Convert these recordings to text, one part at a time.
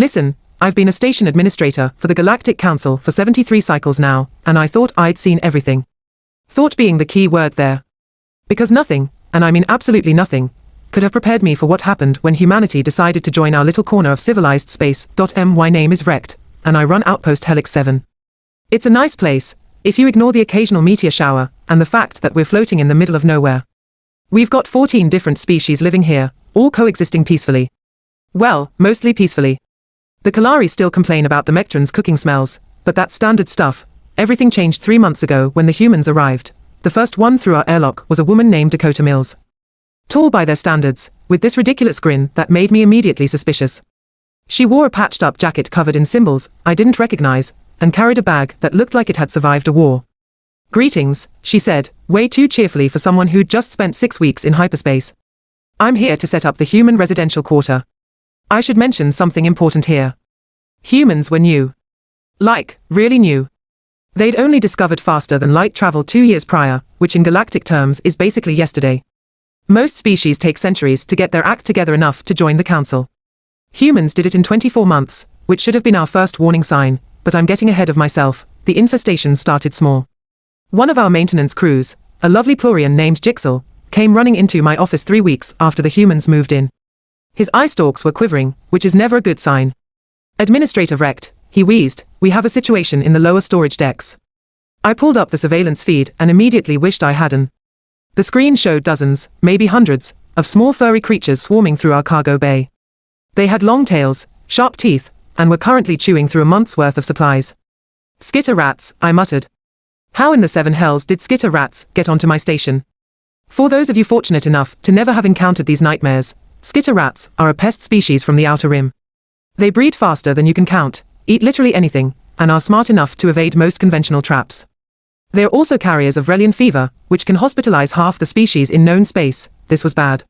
Listen, I've been a station administrator for the Galactic Council for 73 cycles now, and I thought I'd seen everything. Thought being the key word there. Because nothing, and I mean absolutely nothing, could have prepared me for what happened when humanity decided to join our little corner of civilized space. My name is Vrekkt, and I run Outpost Helix 7. It's a nice place, if you ignore the occasional meteor shower, and the fact that we're floating in the middle of nowhere. We've got 14 different species living here, all coexisting peacefully. Well, mostly peacefully. The Kalari still complain about the Mectrans' cooking smells, but that's standard stuff. Everything changed 3 months ago when the humans arrived. The first one through our airlock was a woman named Dakota Mills. Tall by their standards, with this ridiculous grin that made me immediately suspicious. She wore a patched-up jacket covered in symbols I didn't recognize, and carried a bag that looked like it had survived a war. "Greetings," she said, way too cheerfully for someone who'd just spent 6 weeks in hyperspace. "I'm here to set up the human residential quarter. I should mention something important here. Humans were new. Like, really new. They'd only discovered faster than light travel 2 years prior, which in galactic terms is basically yesterday. Most species take centuries to get their act together enough to join the council. Humans did it in 24 months, which should have been our first warning sign, but I'm getting ahead of myself. The infestation started small. One of our maintenance crews, a lovely Plurian named Jixel, came running into my office 3 weeks after the humans moved in. His eye stalks were quivering, which is never a good sign. "Administrator Vrekkt," he wheezed, "we have a situation in the lower storage decks." I pulled up the surveillance feed and immediately wished I hadn't. The screen showed dozens, maybe hundreds, of small furry creatures swarming through our cargo bay. They had long tails, sharp teeth, and were currently chewing through a month's worth of supplies. "Skitter rats," I muttered. How in the seven hells did skitter rats get onto my station? For those of you fortunate enough to never have encountered these nightmares, skitter rats are a pest species from the outer rim. They breed faster than you can count, eat literally anything, and are smart enough to evade most conventional traps. They are also carriers of Relian fever, which can hospitalize half the species in known space. This was bad.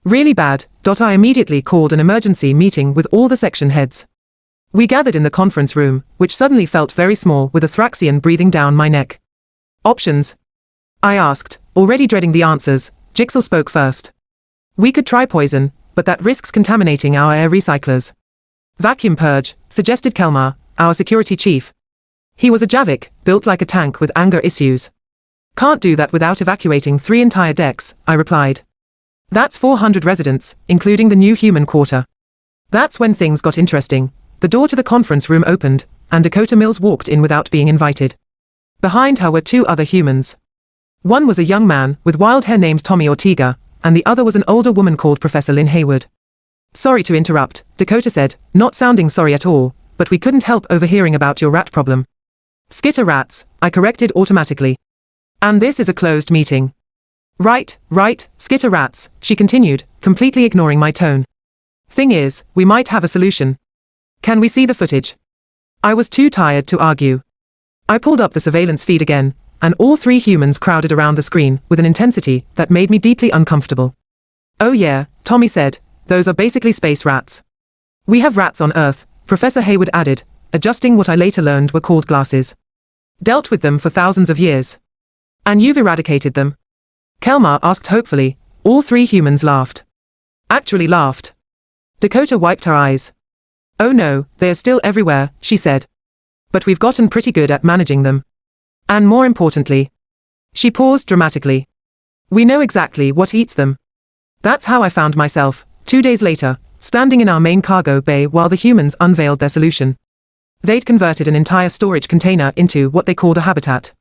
Really bad. I immediately called an emergency meeting with all the section heads. We gathered in the conference room, which suddenly felt very small with a Thraxian breathing down my neck. "Options?" I asked, already dreading the answers. Jixel spoke first. "We could try poison, but that risks contaminating our air recyclers." "Vacuum purge," suggested Kelmar, our security chief. He was a Javik, built like a tank with anger issues. "Can't do that without evacuating 3 entire decks," I replied. "That's 400 residents, including the new human quarter." That's when things got interesting. The door to the conference room opened, and Dakota Mills walked in without being invited. Behind her were 2 other humans. One was a young man with wild hair named Tommy Ortega, and the other was an older woman called Professor Lynn Hayward. "Sorry to interrupt," Dakota said, not sounding sorry at all, "but we couldn't help overhearing about your rat problem." "Skitter rats," I corrected automatically. "And this is a closed meeting." Right, skitter rats," she continued, completely ignoring my tone. "Thing is, we might have a solution. Can we see the footage?" I was too tired to argue. I pulled up the surveillance feed again, and all 3 humans crowded around the screen with an intensity that made me deeply uncomfortable. "Oh yeah," Tommy said, "those are basically space rats. We have rats on Earth," Professor Hayward added, adjusting what I later learned were called glasses. "Dealt with them for thousands of years. And you've eradicated them?" Kelmar asked hopefully. All 3 humans laughed. Actually laughed. Dakota wiped her eyes. "Oh no, they are still everywhere," she said. "But we've gotten pretty good at managing them. And more importantly," she paused dramatically, "we know exactly what eats them." That's how I found myself, 2 days later, standing in our main cargo bay while the humans unveiled their solution. They'd converted an entire storage container into what they called a habitat.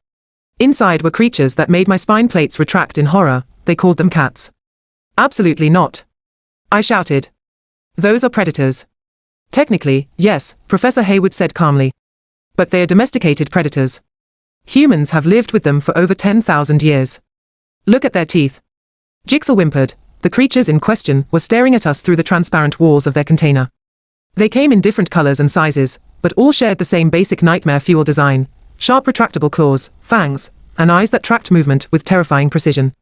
Inside were creatures that made my spine plates retract in horror. They called them cats. "Absolutely not," I shouted. "Those are predators." "Technically, yes," Professor Hayward said calmly. "But they are domesticated predators. Humans have lived with them for over 10,000 years. Look at their teeth." Jixel whimpered. The creatures in question were staring at us through the transparent walls of their container. They came in different colors and sizes, but all shared the same basic nightmare fuel design: sharp retractable claws, fangs, and eyes that tracked movement with terrifying precision.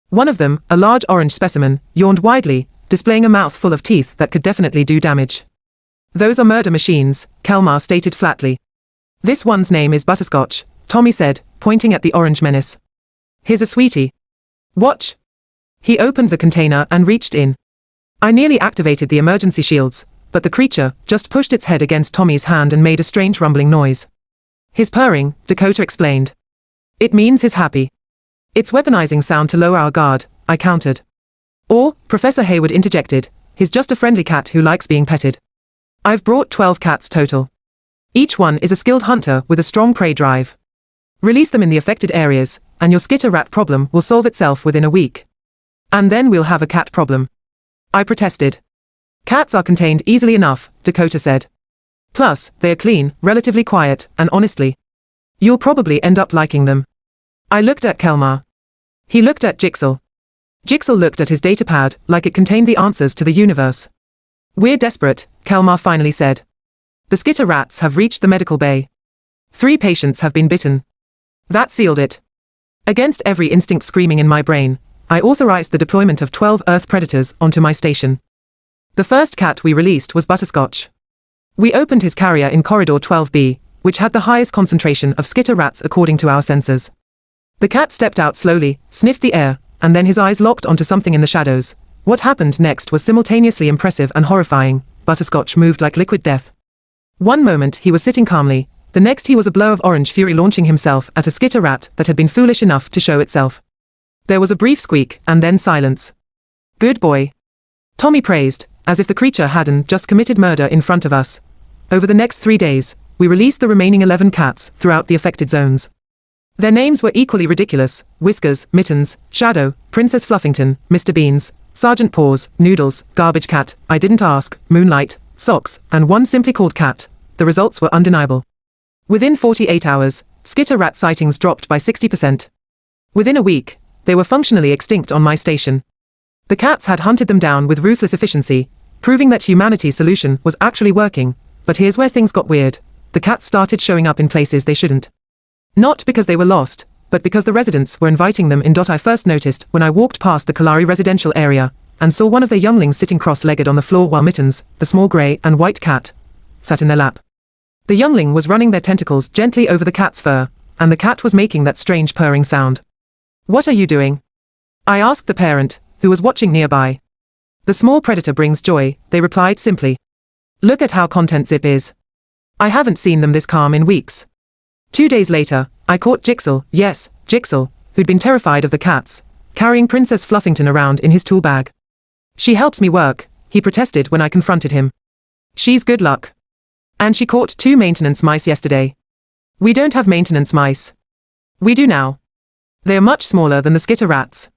One of them, a large orange specimen, yawned widely, displaying a mouth full of teeth that could definitely do damage. "Those are murder machines," Kelmar stated flatly. "This one's name is Butterscotch," Tommy said, pointing at the orange menace. "Here's a sweetie. Watch." He opened the container and reached in. I nearly activated the emergency shields, but the creature just pushed its head against Tommy's hand and made a strange rumbling noise. His purring, Dakota explained. It means he's happy. It's weaponizing sound to lower our guard, I countered. Or, Professor Hayward interjected, he's just a friendly cat who likes being petted. I've brought 12 cats total. Each one is a skilled hunter with a strong prey drive. Release them in the affected areas, and your Skitter Rat problem will solve itself within a week. And then we'll have a cat problem. I protested. Cats are contained easily enough, Dakota said. Plus, they are clean, relatively quiet, and honestly, you'll probably end up liking them. I looked at Kelmar. He looked at Jigsaw. Jigsaw looked at his datapad like it contained the answers to the universe. We're desperate, Kelmar finally said. The Skitter Rats have reached the medical bay. 3 patients have been bitten. That sealed it. Against every instinct screaming in my brain, I authorized the deployment of 12 Earth predators onto my station. The first cat we released was Butterscotch. We opened his carrier in Corridor 12B, which had the highest concentration of Skitter Rats according to our sensors. The cat stepped out slowly, sniffed the air, and then his eyes locked onto something in the shadows. What happened next was simultaneously impressive and horrifying. Butterscotch moved like liquid death. One moment he was sitting calmly, the next he was a blow of orange fury launching himself at a Skitter Rat that had been foolish enough to show itself. There was a brief squeak and then silence. Good boy. Tommy praised, as if the creature hadn't just committed murder in front of us. Over the next 3 days, we released the remaining 11 cats throughout the affected zones. Their names were equally ridiculous: Whiskers, Mittens, Shadow, Princess Fluffington, Mr. Beans, Sergeant Paws, Noodles, Garbage Cat, I Didn't Ask, Moonlight, Socks, and one simply called Cat. The results were undeniable. Within 48 hours, Skitter Rat sightings dropped by 60%. Within a week, they were functionally extinct on my station. The cats had hunted them down with ruthless efficiency, proving that humanity's solution was actually working. But here's where things got weird. The cats started showing up in places they shouldn't. Not because they were lost, but because the residents were inviting them in. I first noticed when I walked past the Kalari residential area, and saw one of their younglings sitting cross-legged on the floor while Mittens, the small grey and white cat, sat in their lap. The youngling was running their tentacles gently over the cat's fur, and the cat was making that strange purring sound. What are you doing? I asked the parent, who was watching nearby. The small predator brings joy, they replied simply. Look at how content Zip is. I haven't seen them this calm in weeks. 2 days later, I caught Jigsaw, yes, Jigsaw, who'd been terrified of the cats, carrying Princess Fluffington around in his tool bag. She helps me work, he protested when I confronted him. She's good luck. And she caught 2 maintenance mice yesterday. We don't have maintenance mice. We do now. They are much smaller than the Skitter Rats.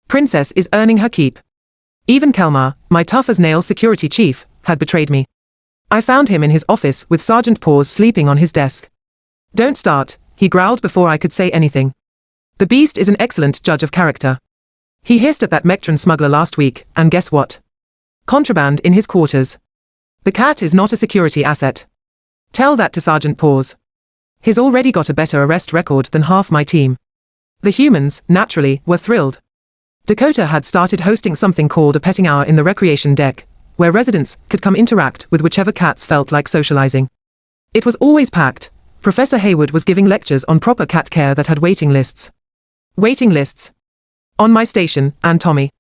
Princess is earning her keep. Even Kelmar, my tough-as-nails security chief, had betrayed me. I found him in his office with Sergeant Paws sleeping on his desk. Don't start, he growled before I could say anything. The beast is an excellent judge of character. He hissed at that Mectran smuggler last week, and guess what? Contraband in his quarters. The cat is not a security asset. Tell that to Sergeant Paws. He's already got a better arrest record than half my team. The humans, naturally, were thrilled. Dakota had started hosting something called a petting hour in the recreation deck, where residents could come interact with whichever cats felt like socializing. It was always packed. Professor Hayward was giving lectures on proper cat care that had waiting lists. Waiting lists. On my station, and Tommy.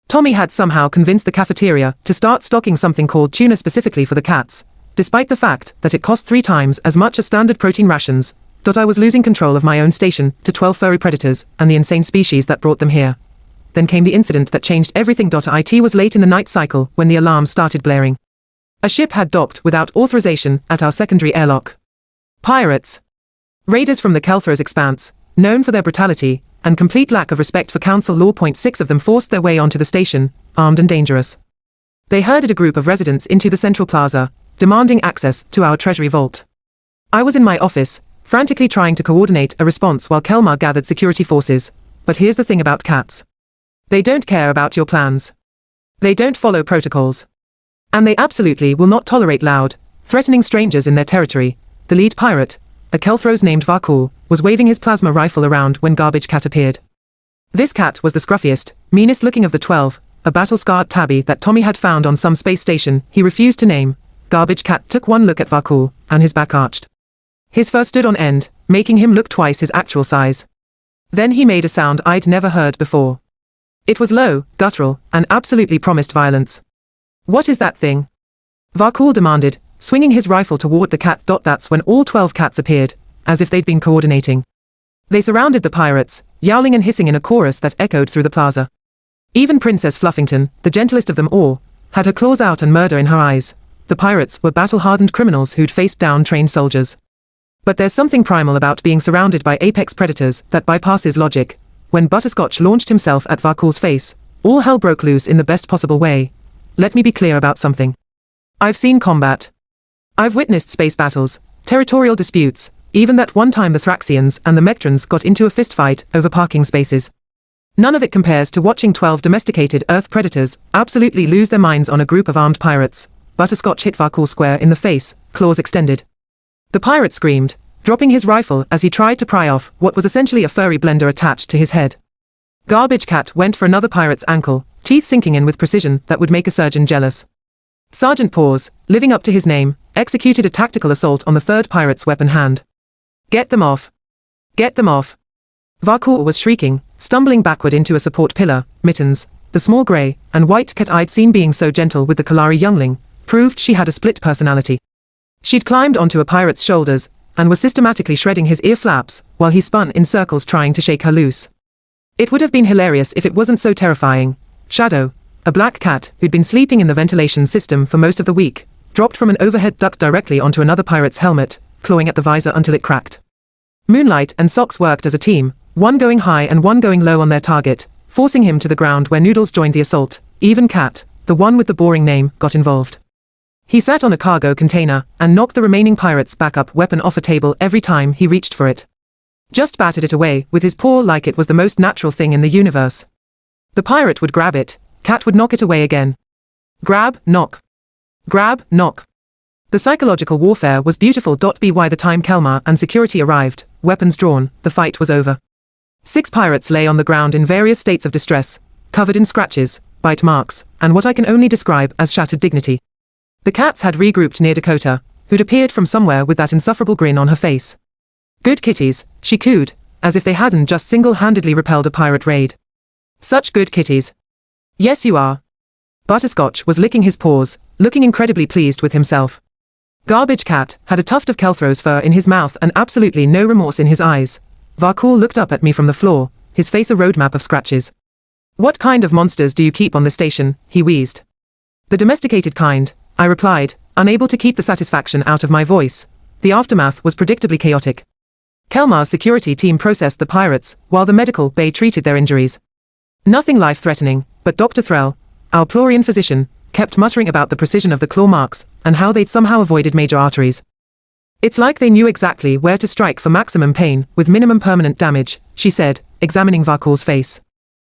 Tommy had somehow convinced the cafeteria to start stocking something called tuna specifically for the cats, despite the fact that it cost 3 times as much as standard protein rations. I was losing control of my own station to 12 furry predators and the insane species that brought them here. Then came the incident that changed everything. It was late in the night cycle when the alarm started blaring. A ship had docked without authorization at our secondary airlock. Pirates. Raiders from the Kelthros Expanse, known for their brutality and complete lack of respect for council law. 6 of them forced their way onto the station, armed and dangerous. They herded a group of residents into the central plaza, demanding access to our treasury vault. I was in my office, frantically trying to coordinate a response while Kelmar gathered security forces. But here's the thing about cats. They don't care about your plans. They don't follow protocols. And they absolutely will not tolerate loud, threatening strangers in their territory. The lead pirate, a Kelthros named Vakul, was waving his plasma rifle around when Garbage Cat appeared. This cat was the scruffiest, meanest looking of the 12, a battle-scarred tabby that Tommy had found on some space station he refused to name. Garbage Cat took one look at Vakul, and his back arched. His fur stood on end, making him look twice his actual size. Then he made a sound I'd never heard before. It was low, guttural, and absolutely promised violence. What is that thing? Varcool demanded, swinging his rifle toward the cat. That's when all 12 cats appeared, as if they'd been coordinating. They surrounded the pirates, yowling and hissing in a chorus that echoed through the plaza. Even Princess Fluffington, the gentlest of them all, had her claws out and murder in her eyes. The pirates were battle-hardened criminals who'd faced down trained soldiers. But there's something primal about being surrounded by apex predators that bypasses logic. When Butterscotch launched himself at Varcool's face, all hell broke loose in the best possible way. Let me be clear about something. I've seen combat. I've witnessed space battles, territorial disputes, even that one time the Thraxians and the Mectrans got into a fistfight over parking spaces. None of it compares to watching 12 domesticated Earth predators absolutely lose their minds on a group of armed pirates. Butterscotch hit Varcool square in the face, claws extended. The pirate screamed, dropping his rifle as he tried to pry off what was essentially a furry blender attached to his head. Garbage Cat went for another pirate's ankle, teeth sinking in with precision that would make a surgeon jealous. Sergeant Paws, living up to his name, executed a tactical assault on the third pirate's weapon hand. Get them off. Get them off. Varcool was shrieking, stumbling backward into a support pillar. Mittens, the small grey and white cat I'd seen being so gentle with the Kalari youngling, proved she had a split personality. She'd climbed onto a pirate's shoulders and was systematically shredding his ear flaps while he spun in circles trying to shake her loose. It would have been hilarious if it wasn't so terrifying. Shadow, a black cat who'd been sleeping in the ventilation system for most of the week, dropped from an overhead duct directly onto another pirate's helmet, clawing at the visor until it cracked. Moonlight and Socks worked as a team, one going high and one going low on their target, forcing him to the ground where Noodles joined the assault. Even Cat, the one with the boring name, got involved. He sat on a cargo container and knocked the remaining pirate's backup weapon off a table every time he reached for it. Just batted it away with his paw like it was the most natural thing in the universe. The pirate would grab it, Cat would knock it away again. Grab, knock. Grab, knock. The psychological warfare was beautiful. By the time Kelmar and security arrived, weapons drawn, the fight was over. 6 pirates lay on the ground in various states of distress, covered in scratches, bite marks, and what I can only describe as shattered dignity. The cats had regrouped near Dakota, who'd appeared from somewhere with that insufferable grin on her face. Good kitties, she cooed, as if they hadn't just single-handedly repelled a pirate raid. Such good kitties. Yes you are. Butterscotch was licking his paws, looking incredibly pleased with himself. Garbage Cat had a tuft of Kelthro's fur in his mouth and absolutely no remorse in his eyes. Varcool looked up at me from the floor, his face a roadmap of scratches. What kind of monsters do you keep on the station? He wheezed. The domesticated kind, I replied, unable to keep the satisfaction out of my voice. The aftermath was predictably chaotic. Kelmar's security team processed the pirates, while the medical bay treated their injuries. Nothing life-threatening, but Dr. Threll, our Plorian physician, kept muttering about the precision of the claw marks and how they'd somehow avoided major arteries. It's like they knew exactly where to strike for maximum pain with minimum permanent damage, she said, examining Varcool's face.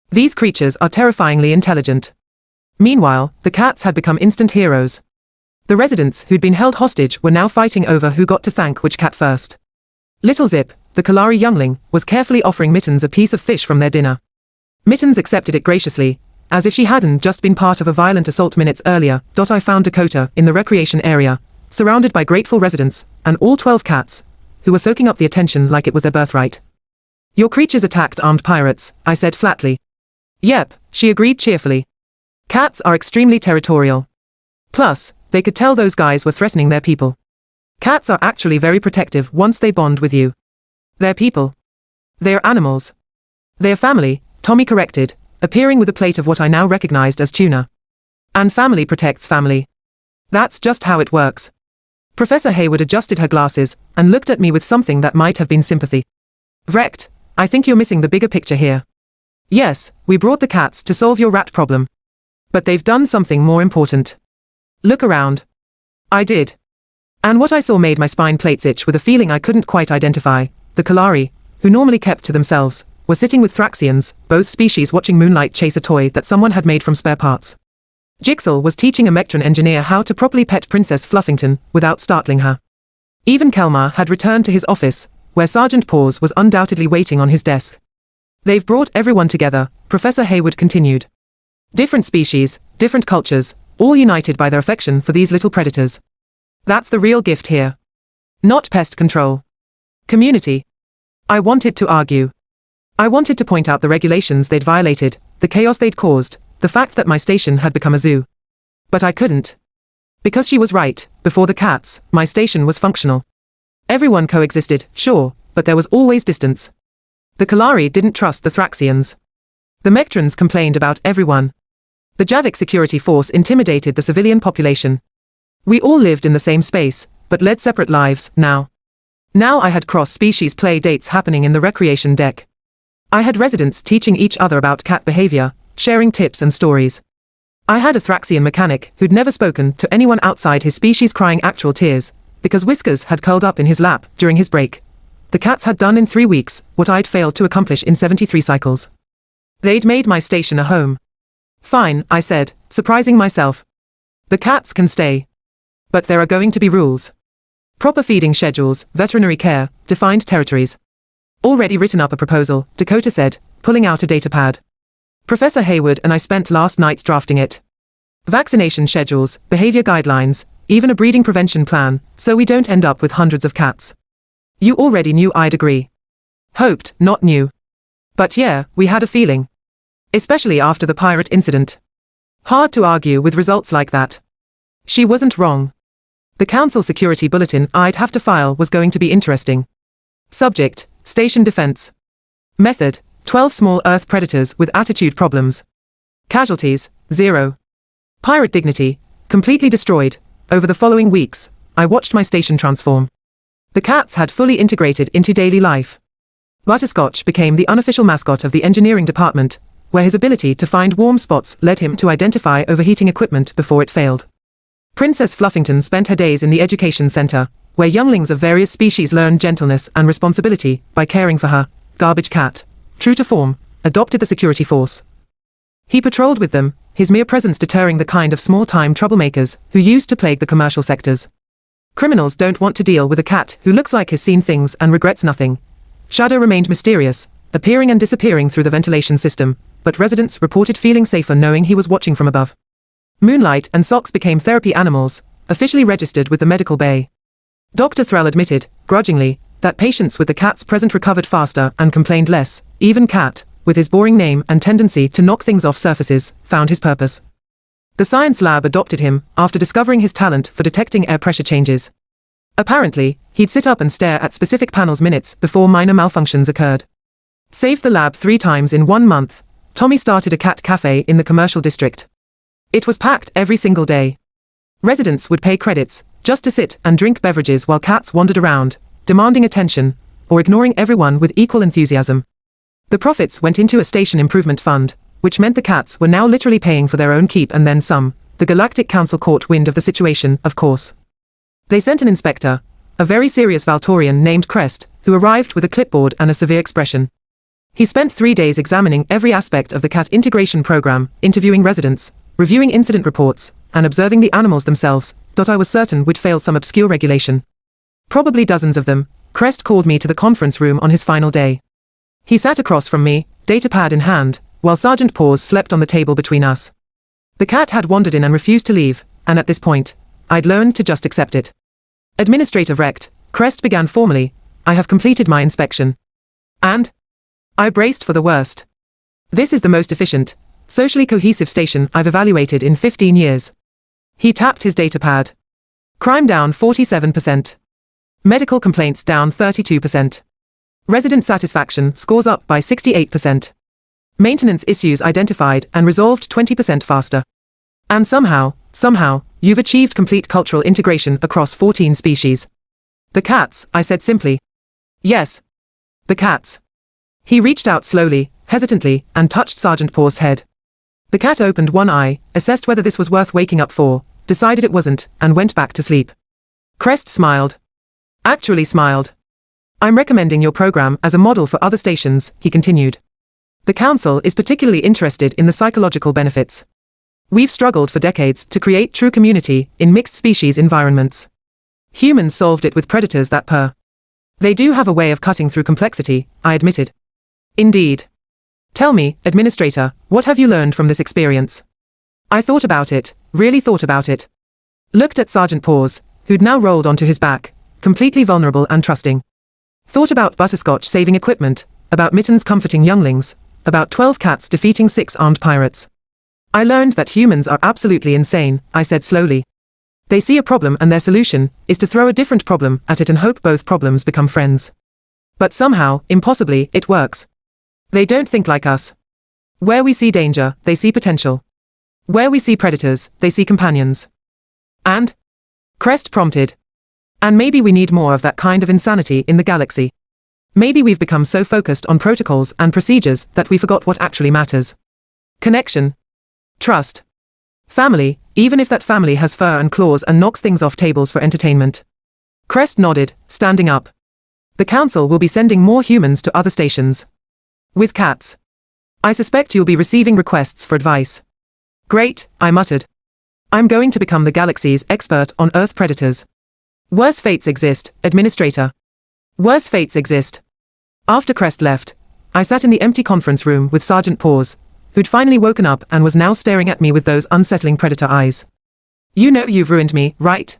These creatures are terrifyingly intelligent. Meanwhile, the cats had become instant heroes. The residents who'd been held hostage were now fighting over who got to thank which cat first. Little Zip, the Kalari youngling, was carefully offering Mittens a piece of fish from their dinner. Mittens accepted it graciously, as if she hadn't just been part of a violent assault minutes earlier. I found Dakota in the recreation area, surrounded by grateful residents, and all 12 cats, who were soaking up the attention like it was their birthright. Your creatures attacked armed pirates, I said flatly. Yep, she agreed cheerfully. Cats are extremely territorial. Plus, they could tell those guys were threatening their people. Cats are actually very protective once they bond with you. They're people. They are animals. They are family, Tommy corrected, appearing with a plate of what I now recognized as tuna. And family protects family. That's just how it works. Professor Hayward adjusted her glasses and looked at me with something that might have been sympathy. Vrekkt, I think you're missing the bigger picture here. Yes, we brought the cats to solve your rat problem. But they've done something more important. Look around. I did. And what I saw made my spine plates itch with a feeling I couldn't quite identify. The Kalari, who normally kept to themselves, were sitting with Thraxians, both species watching Moonlight chase a toy that someone had made from spare parts. Jigsaw was teaching a Mectran engineer how to properly pet Princess Fluffington without startling her. Even Kelmar had returned to his office, where Sergeant Paws was undoubtedly waiting on his desk. They've brought everyone together, Professor Hayward continued. Different species, different cultures, all united by their affection for these little predators. That's the real gift here. Not pest control. Community. I wanted to argue. I wanted to point out the regulations they'd violated, the chaos they'd caused, the fact that my station had become a zoo. But I couldn't. Because she was right, before the cats, my station was functional. Everyone coexisted, sure, but there was always distance. The Kalari didn't trust the Thraxians. The Mectrans complained about everyone. The Javik security force intimidated the civilian population. We all lived in the same space, but led separate lives, now. Now I had cross-species play dates happening in the recreation deck. I had residents teaching each other about cat behavior, sharing tips and stories. I had a Thraxian mechanic who'd never spoken to anyone outside his species crying actual tears, because Whiskers had curled up in his lap during his break. The cats had done in 3 weeks what I'd failed to accomplish in 73 cycles. They'd made my station a home. Fine, I said, surprising myself. The cats can stay. But there are going to be rules. Proper feeding schedules, veterinary care, defined territories. Already written up a proposal, Dakota said, pulling out a datapad. Professor Hayward and I spent last night drafting it. Vaccination schedules, behavior guidelines, even a breeding prevention plan, so we don't end up with hundreds of cats. You already knew I'd agree. Hoped, not knew. But yeah, we had a feeling. Especially after the pirate incident. Hard to argue with results like that. She wasn't wrong. The Council Security Bulletin I'd have to file was going to be interesting. Subject, Station Defense. Method, 12 small Earth predators with attitude problems. Casualties, 0. Pirate dignity, completely destroyed. Over the following weeks, I watched my station transform. The cats had fully integrated into daily life. Butterscotch became the unofficial mascot of the engineering department, where his ability to find warm spots led him to identify overheating equipment before it failed. Princess Fluffington spent her days in the education center, where younglings of various species learned gentleness and responsibility by caring for her. Garbage Cat, true to form, adopted the security force. He patrolled with them, his mere presence deterring the kind of small-time troublemakers who used to plague the commercial sectors. Criminals don't want to deal with a cat who looks like he's seen things and regrets nothing. Shadow remained mysterious, appearing and disappearing through the ventilation system, but residents reported feeling safer knowing he was watching from above. Moonlight and Socks became therapy animals, officially registered with the medical bay. Dr. Thrall admitted, grudgingly, that patients with the cats present recovered faster and complained less. Even Cat, with his boring name and tendency to knock things off surfaces, found his purpose. The science lab adopted him after discovering his talent for detecting air pressure changes. Apparently, he'd sit up and stare at specific panels minutes before minor malfunctions occurred. Saved the lab 3 times in 1 month, Tommy started a cat cafe in the commercial district. It was packed every single day. Residents would pay credits just to sit and drink beverages while cats wandered around, demanding attention, or ignoring everyone with equal enthusiasm. The profits went into a station improvement fund, which meant the cats were now literally paying for their own keep and then some. The Galactic Council caught wind of the situation, of course. They sent an inspector, a very serious Valtorian named Crest, who arrived with a clipboard and a severe expression. He spent 3 days examining every aspect of the cat integration program, interviewing residents, reviewing incident reports, and observing the animals themselves. I was certain would fail some obscure regulation. Probably dozens of them. Crest called me to the conference room on his final day. He sat across from me, datapad in hand, while Sergeant Paws slept on the table between us. The cat had wandered in and refused to leave, and at this point, I'd learned to just accept it. Administrator Vrekkt, Crest began formally, I have completed my inspection. And? I braced for the worst. This is the most efficient, socially cohesive station I've evaluated in 15 years. He tapped his datapad. Crime down 47%. Medical complaints down 32%. Resident satisfaction scores up by 68%. Maintenance issues identified and resolved 20% faster. And somehow, you've achieved complete cultural integration across 14 species. The cats, I said simply. Yes. The cats. He reached out slowly, hesitantly, and touched Sergeant Paws' head. The cat opened one eye, assessed whether this was worth waking up for, decided it wasn't, and went back to sleep. Crest smiled. Actually smiled. I'm recommending your program as a model for other stations, he continued. The Council is particularly interested in the psychological benefits. We've struggled for decades to create true community in mixed species environments. Humans solved it with predators that purr. They do have a way of cutting through complexity, I admitted. Indeed. Tell me, Administrator, what have you learned from this experience? I thought about it, really thought about it. Looked at Sergeant Paws, who'd now rolled onto his back, completely vulnerable and trusting. Thought about Butterscotch saving equipment, about Mittens comforting younglings, about 12 cats defeating 6 armed pirates. I learned that humans are absolutely insane, I said slowly. They see a problem and their solution is to throw a different problem at it and hope both problems become friends. But somehow, impossibly, it works. They don't think like us. Where we see danger, they see potential. Where we see predators, they see companions. And? Crest prompted. And maybe we need more of that kind of insanity in the galaxy. Maybe we've become so focused on protocols and procedures that we forgot what actually matters. Connection. Trust. Family, even if that family has fur and claws and knocks things off tables for entertainment. Crest nodded, standing up. The council will be sending more humans to other stations. With cats. I suspect you'll be receiving requests for advice. Great, I muttered. I'm going to become the galaxy's expert on Earth predators. Worse fates exist, Administrator. Worse fates exist. After Crest left, I sat in the empty conference room with Sergeant Paws, who'd finally woken up and was now staring at me with those unsettling predator eyes. You know you've ruined me, right?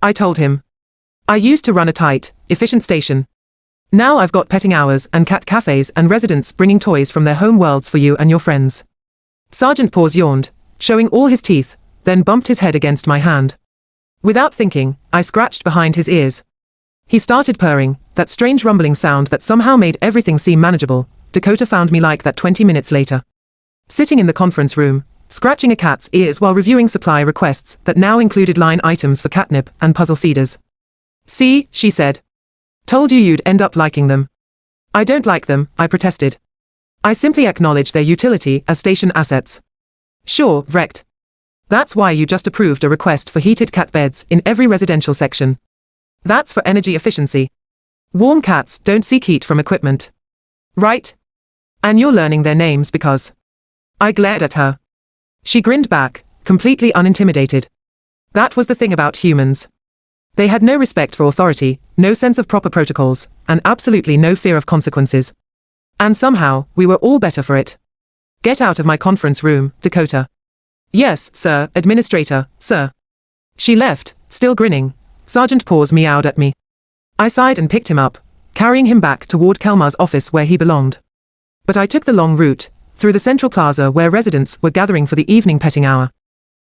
I told him. I used to run a tight, efficient station. Now I've got petting hours and cat cafes and residents bringing toys from their home worlds for you and your friends. Sergeant Paws yawned, showing all his teeth, then bumped his head against my hand. Without thinking, I scratched behind his ears. He started purring, that strange rumbling sound that somehow made everything seem manageable. Dakota found me like that 20 minutes later. Sitting in the conference room, scratching a cat's ears while reviewing supply requests that now included line items for catnip and puzzle feeders. See, she said. Told you you'd end up liking them. I don't like them, I protested. I simply acknowledge their utility as station assets. Sure, Vrekkt. That's why you just approved a request for heated cat beds in every residential section. That's for energy efficiency. Warm cats don't seek heat from equipment. Right? And you're learning their names because... I glared at her. She grinned back, completely unintimidated. That was the thing about humans. They had no respect for authority, no sense of proper protocols, and absolutely no fear of consequences. And somehow, we were all better for it. Get out of my conference room, Dakota. Yes, sir, Administrator, sir. She left, still grinning. Sergeant Paws meowed at me. I sighed and picked him up, carrying him back toward Kelmar's office where he belonged. But I took the long route, through the central plaza where residents were gathering for the evening petting hour.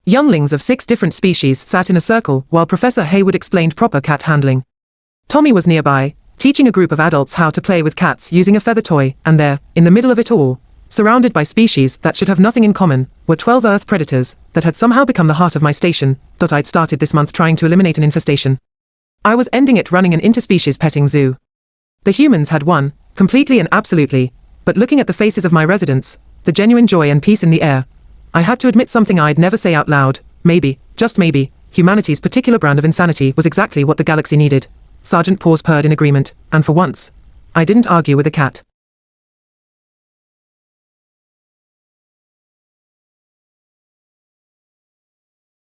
Younglings of 6 different species sat in a circle while Professor Hayward explained proper cat handling. Tommy was nearby, teaching a group of adults how to play with cats using a feather toy, and there, in the middle of it all, surrounded by species that should have nothing in common, were 12 Earth predators that had somehow become the heart of my station. I'd started this month trying to eliminate an infestation. I was ending it running an interspecies petting zoo. The humans had won, completely and absolutely, but looking at the faces of my residents, the genuine joy and peace in the air, I had to admit something I'd never say out loud. Maybe, just maybe, humanity's particular brand of insanity was exactly what the galaxy needed. Sergeant Paws purred in agreement, and for once, I didn't argue with the cat.